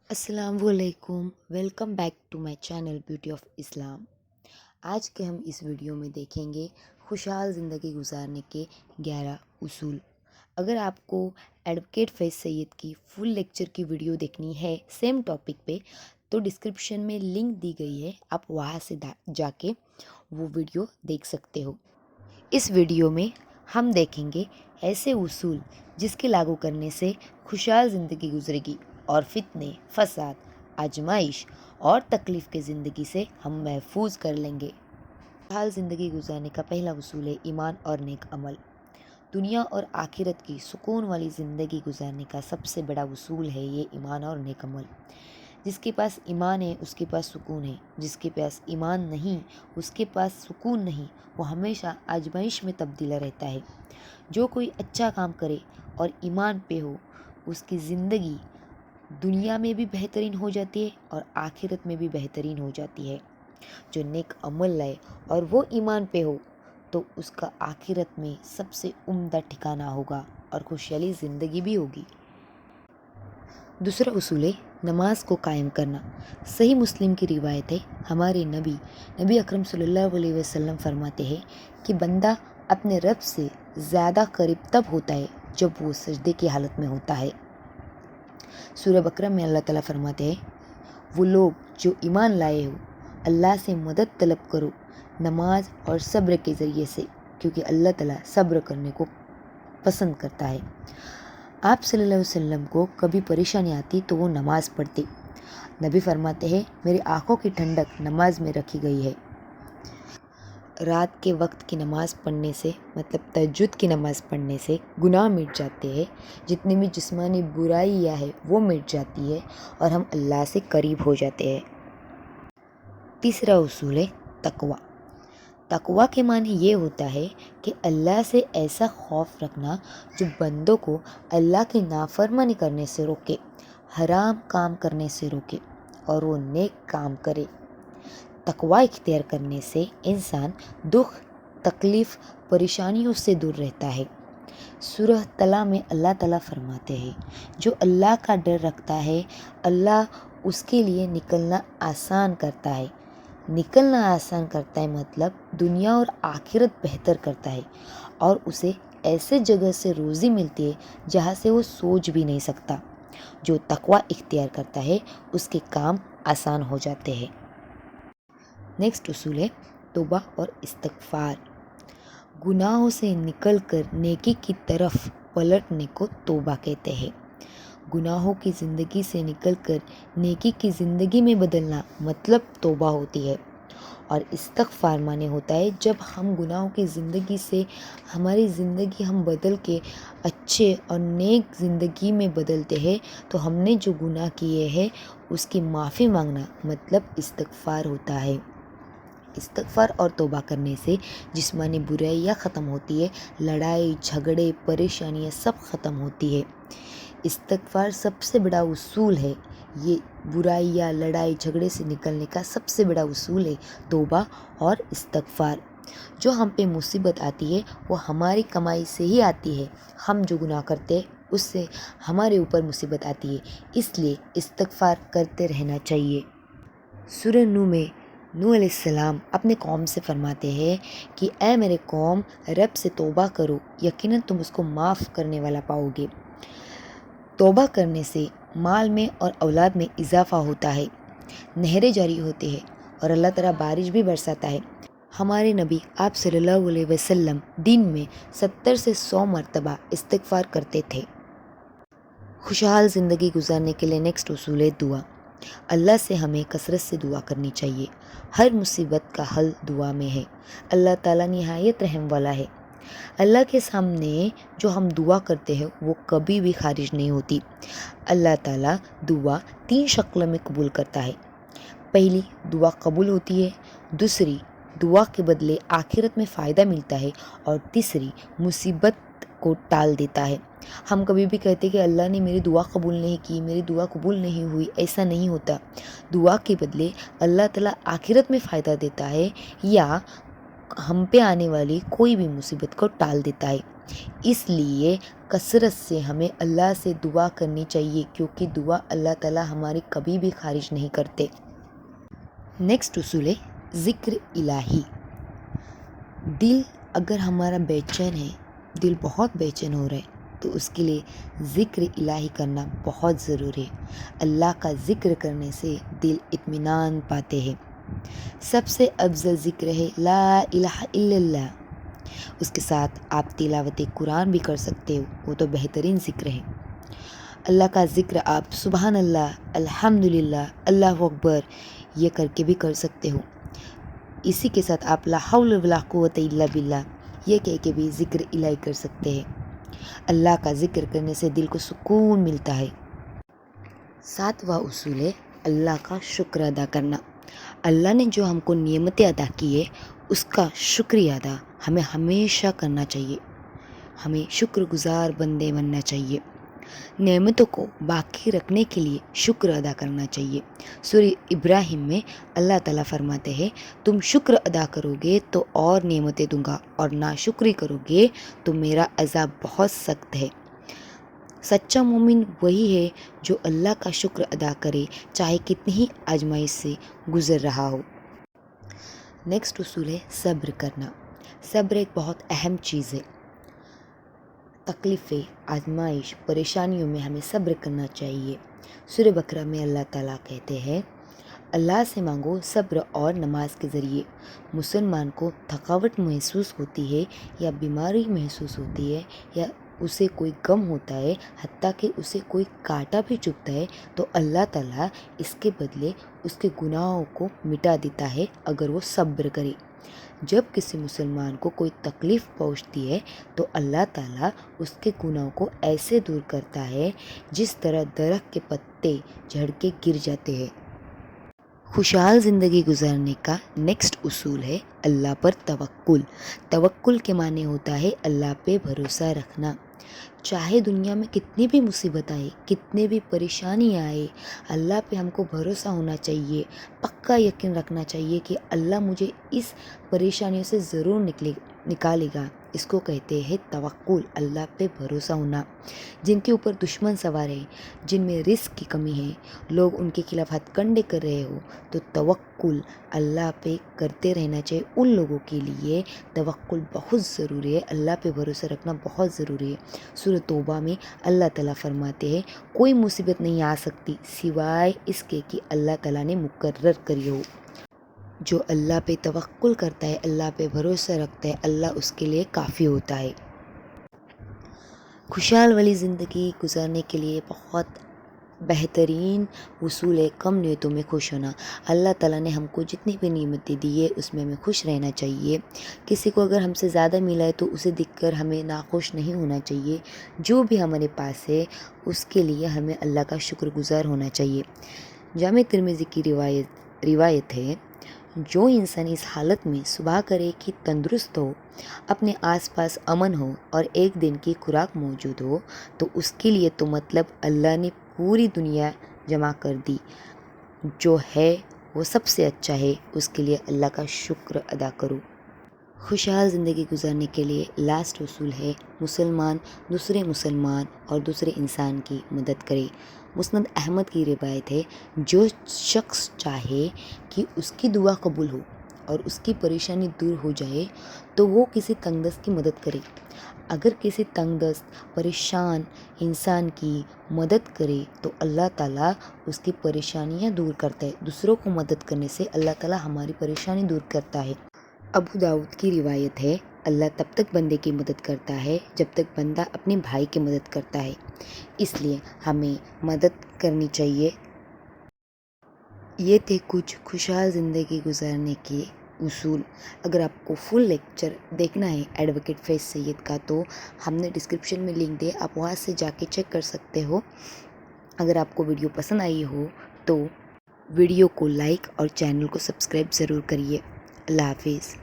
السلام علیکم، welcome back to my channel beauty of Islam. آج کے ہم اس ویڈیو میں دیکھیں گے خوشحال زندگی گزارنے کے 11 اصول۔ اگر آپ کو ایڈوکیٹ فیض سید کی فل لیکچر کی ویڈیو دیکھنی ہے سیم ٹاپک پہ تو ڈسکرپشن میں لنک دی گئی ہے، آپ وہاں سے جا کے وہ ویڈیو دیکھ سکتے ہو۔ اس ویڈیو میں ہم دیکھیں گے ایسے اصول جس کے لاگو کرنے سے خوشحال زندگی گزرے گی اور فتنے، فساد، آزمائش اور تکلیف کے زندگی سے ہم محفوظ کر لیں گے۔ خوشحال زندگی گزارنے کا پہلا اصول ہے ایمان اور نیک عمل۔ دنیا اور آخرت کی سکون والی زندگی گزارنے کا سب سے بڑا اصول ہے یہ ایمان اور نیک عمل۔ جس کے پاس ایمان ہے اس کے پاس سکون ہے، جس کے پاس ایمان نہیں اس کے پاس سکون نہیں، وہ ہمیشہ آزمائش میں تبدیلا رہتا ہے۔ جو کوئی اچھا کام کرے اور ایمان پہ ہو اس کی زندگی دنیا میں بھی بہترین ہو جاتی ہے اور آخرت میں بھی بہترین ہو جاتی ہے۔ جو نیک عمل لائے اور وہ ایمان پہ ہو تو اس کا آخرت میں سب سے عمدہ ٹھکانہ ہوگا اور خوشحالی زندگی بھی ہوگی۔ دوسرا اصول ہے نماز کو قائم کرنا۔ صحیح مسلم کی روایت ہے، ہمارے نبی اکرم صلی اللہ علیہ وسلم فرماتے ہیں کہ بندہ اپنے رب سے زیادہ قریب تب ہوتا ہے جب وہ سجدے کی حالت میں ہوتا ہے۔ سورہ بقرہ میں اللہ تعالیٰ فرماتے ہیں، وہ لوگ جو ایمان لائے ہو اللہ سے مدد طلب کرو نماز اور صبر کے ذریعے سے، کیونکہ اللہ تعالیٰ صبر کرنے کو پسند کرتا ہے۔ آپ صلی اللہ علیہ وسلم کو کبھی پریشانی آتی تو وہ نماز پڑھتے۔ نبی فرماتے ہیں، میری آنکھوں کی ٹھنڈک نماز میں رکھی گئی ہے۔ رات کے وقت کی نماز پڑھنے سے مطلب تہجد کی نماز پڑھنے سے گناہ مٹ جاتے ہیں، جتنی بھی جسمانی برائیاں ہے وہ مٹ جاتی ہے اور ہم اللہ سے قریب ہو جاتے ہیں۔ تیسرا اصول ہے تقویٰ۔ تقویٰ کے معنی یہ ہوتا ہے کہ اللہ سے ایسا خوف رکھنا جو بندوں کو اللہ کی نافرمانی کرنے سے روکے، حرام کام کرنے سے روکے اور وہ نیک کام کرے۔ تقویٰ اختیار کرنے سے انسان دکھ، تکلیف، پریشانیوں سے دور رہتا ہے۔ سورہ طلاق میں اللہ تعالیٰ فرماتے ہیں، جو اللہ کا ڈر رکھتا ہے اللہ اس کے لیے نکلنا آسان کرتا ہے۔ نکلنا آسان کرتا ہے مطلب دنیا اور آخرت بہتر کرتا ہے اور اسے ایسے جگہ سے روزی ملتی ہے جہاں سے وہ سوچ بھی نہیں سکتا۔ جو تقویٰ اختیار کرتا ہے اس کے کام آسان ہو جاتے ہیں۔ نیکسٹ اصول ہے توبہ اور استغفار۔ گناہوں سے نکل کر نیکی کی طرف پلٹنے کو توبہ کہتے ہیں۔ گناہوں کی زندگی سے نکل کر نیکی کی زندگی میں بدلنا مطلب توبہ ہوتی ہے، اور استغفار معنی ہوتا ہے جب ہم گناہوں کی زندگی سے ہماری زندگی ہم بدل کے اچھے اور نیک زندگی میں بدلتے ہیں تو ہم نے جو گناہ کیے ہیں اس کی معافی مانگنا مطلب استغفار ہوتا ہے۔ استغفار اور توبہ کرنے سے جسمانی برائیاں ختم ہوتی ہے، لڑائی جھگڑے پریشانیاں سب ختم ہوتی ہے۔ استغفار سب سے بڑا اصول ہے، یہ برائیاں لڑائی جھگڑے سے نکلنے کا سب سے بڑا اصول ہے توبہ اور استغفار۔ جو ہم پہ مصیبت آتی ہے وہ ہماری کمائی سے ہی آتی ہے، ہم جو گناہ کرتے ہیں اس سے ہمارے اوپر مصیبت آتی ہے، اس لیے استغفار کرتے رہنا چاہیے۔ سورہ نوح میں نوح علیہ السلام اپنے قوم سے فرماتے ہیں کہ اے میرے قوم، رب سے توبہ کرو، یقیناً تم اس کو معاف کرنے والا پاؤ گے۔ توبہ کرنے سے مال میں اور اولاد میں اضافہ ہوتا ہے، نہریں جاری ہوتے ہیں اور اللہ تعالیٰ بارش بھی برساتا ہے۔ ہمارے نبی آپ صلی اللہ علیہ وسلم دن میں 70 سے 100 مرتبہ استغفار کرتے تھے۔ خوشحال زندگی گزارنے کے لیے نیکسٹ اصول ہے دعا۔ اللہ سے ہمیں کثرت سے دعا کرنی چاہیے۔ ہر مصیبت کا حل دعا میں ہے۔ اللہ تعالیٰ نہایت رحم والا ہے۔ اللہ کے سامنے جو ہم دعا کرتے ہیں وہ کبھی بھی خارج نہیں ہوتی۔ اللہ تعالیٰ دعا 3 شکل میں قبول کرتا ہے۔ پہلی، دعا قبول ہوتی ہے، دوسری، دعا کے بدلے آخرت میں فائدہ ملتا ہے، اور تیسری، مصیبت کو ٹال دیتا ہے۔ ہم کبھی بھی کہتے کہ اللہ نے میری دعا قبول نہیں کی، میری دعا قبول نہیں ہوئی، ایسا نہیں ہوتا۔ دعا کے بدلے اللہ تعالیٰ آخرت میں فائدہ دیتا ہے یا ہم پہ آنے والی کوئی بھی مصیبت کو ٹال دیتا ہے۔ اس لیے کثرت سے ہمیں اللہ سے دعا کرنی چاہیے، کیونکہ دعا اللہ تعالیٰ ہماری کبھی بھی خارج نہیں کرتے۔ نیکسٹ اصول ہے ذکر الہی۔ دل اگر ہمارا بے چین ہے، دل بہت بے چین ہو رہا ہے، تو اس کے لیے ذکر الہی کرنا بہت ضروری ہے۔ اللہ کا ذکر کرنے سے دل اطمینان پاتے ہیں۔ سب سے افضل ذکر ہے لا الہ الا اللہ۔ اس کے ساتھ آپ تلاوت قرآن بھی کر سکتے ہو، وہ تو بہترین ذکر ہے۔ اللہ کا ذکر آپ سبحان اللہ، الحمدللہ، اللہ اکبر یہ کر کے بھی کر سکتے ہو۔ اسی کے ساتھ آپ لا حول ولا قوت الا باللہ یہ کہہ کے بھی ذکر الہی کر سکتے ہیں۔ اللہ کا ذکر کرنے سے دل کو سکون ملتا ہے۔ 7واں اصول ہے اللہ کا شکر ادا کرنا۔ اللہ نے جو ہم کو نعمتیں عطا کی ہے، اس کا شکریہ ادا ہمیں ہمیشہ کرنا چاہیے۔ ہمیں شکر گزار بندے بننا چاہیے۔ نعمتوں کو باقی رکھنے کے لیے شکر ادا کرنا چاہیے۔ سورہ ابراہیم میں اللہ تعالیٰ فرماتے ہیں تم شکر ادا کرو گے تو اور نعمتیں دوں گا، اور ناشکری کرو گے تو میرا عذاب بہت سخت ہے۔ سچا مومن وہی ہے جو اللہ کا شکر ادا کرے، چاہے کتنی ہی آزمائش سے گزر رہا ہو۔ نیکسٹ اصول ہے صبر کرنا۔ صبر ایک بہت اہم چیز ہے۔ تکلیفیں، آزمائش، پریشانیوں میں ہمیں صبر کرنا چاہیے۔ سورہ بقرہ میں اللہ تعالیٰ کہتے ہیں اللہ سے مانگو صبر اور نماز کے ذریعے۔ مسلمان کو تھکاوٹ محسوس ہوتی ہے یا بیماری محسوس ہوتی ہے یا اسے کوئی غم ہوتا ہے، حتیٰ کہ اسے کوئی کانٹا بھی چبھتا ہے، تو اللہ تعالیٰ اس کے بدلے اس کے گناہوں کو مٹا دیتا ہے اگر وہ صبر کرے۔ جب کسی مسلمان کو کوئی تکلیف پہنچتی ہے تو اللہ تعالیٰ اس کے گناہوں کو ایسے دور کرتا ہے جس طرح درخت کے پتے جھڑ کے گر جاتے ہیں۔ خوشحال زندگی گزارنے کا نیکسٹ اصول ہے اللہ پر توکل۔ توکل کے معنی ہوتا ہے اللہ پہ بھروسہ رکھنا۔ چاہے دنیا میں کتنی بھی مصیبت آئے، کتنے بھی پریشانی آئے، اللہ پہ ہم کو بھروسہ ہونا چاہیے، پکا یقین رکھنا چاہیے کہ اللہ مجھے اس پریشانیوں سے ضرور نکالے گا۔ اس کو کہتے ہیں توکل، اللہ پہ بھروسہ ہونا۔ جن کے اوپر دشمن سوار ہے، جن میں رزق کی کمی ہے، لوگ ان کے خلاف ہتھ کنڈے کر رہے ہو، تو توکل اللہ پہ کرتے رہنا چاہیے۔ ان لوگوں کے لیے توکل بہت ضروری ہے، اللہ پہ بھروسہ رکھنا بہت ضروری ہے۔ سورہ توبہ میں اللہ تعالیٰ فرماتے ہیں کوئی مصیبت نہیں آ سکتی سوائے اس کے کہ اللہ تعالیٰ نے مقرر کری ہو۔ جو اللہ پہ توکل کرتا ہے، اللہ پہ بھروسہ رکھتا ہے، اللہ اس کے لیے کافی ہوتا ہے۔ خوشحال والی زندگی گزارنے کے لیے بہت بہترین اصول ہے کم نیتوں میں خوش ہونا۔ اللہ تعالیٰ نے ہم کو جتنی بھی نعمتیں دی ہے اس میں ہمیں خوش رہنا چاہیے۔ کسی کو اگر ہم سے زیادہ ملا ہے تو اسے دیکھ کر ہمیں ناخوش نہیں ہونا چاہیے۔ جو بھی ہمارے پاس ہے اس کے لیے ہمیں اللہ کا شکر گزار ہونا چاہیے۔ جامع ترمذی کی روایت ہے جو انسان اس حالت میں صبح کرے کہ تندرست ہو، اپنے آس پاس امن ہو اور ایک دن کی خوراک موجود ہو، تو اس کے لیے تو مطلب اللہ نے پوری دنیا جمع کر دی۔ جو ہے وہ سب سے اچھا ہے، اس کے لیے اللہ کا شکر ادا کرو۔ خوشحال زندگی گزارنے کے لیے لاسٹ اصول ہے مسلمان دوسرے مسلمان اور دوسرے انسان کی مدد کرے۔ مسند احمد کی روایت ہے جو شخص چاہے کہ اس کی دعا قبول ہو اور اس کی پریشانی دور ہو جائے تو وہ کسی تنگ دست کی مدد کرے۔ اگر کسی تنگ دست پریشان انسان کی مدد کرے تو اللہ تعالیٰ اس کی پریشانیاں دور کرتا ہے۔ دوسروں کو مدد کرنے سے اللہ تعالیٰ ہماری پریشانی دور کرتا ہے۔ ابو داؤد کی روایت ہے اللہ تب تک بندے کی مدد کرتا ہے جب تک بندہ اپنے بھائی کی مدد کرتا ہے، اس لیے ہمیں مدد کرنی چاہیے۔ یہ تھے کچھ خوشحال زندگی گزارنے کے اصول۔ اگر آپ کو فل لیکچر دیکھنا ہے ایڈوکیٹ فیض سید کا تو ہم نے ڈسکرپشن میں لنک دے، آپ وہاں سے جا کے چیک کر سکتے ہو۔ اگر آپ کو ویڈیو پسند آئی ہو تو ویڈیو کو لائک اور چینل کو سبسکرائب ضرور کریے۔ اللہ حافظ۔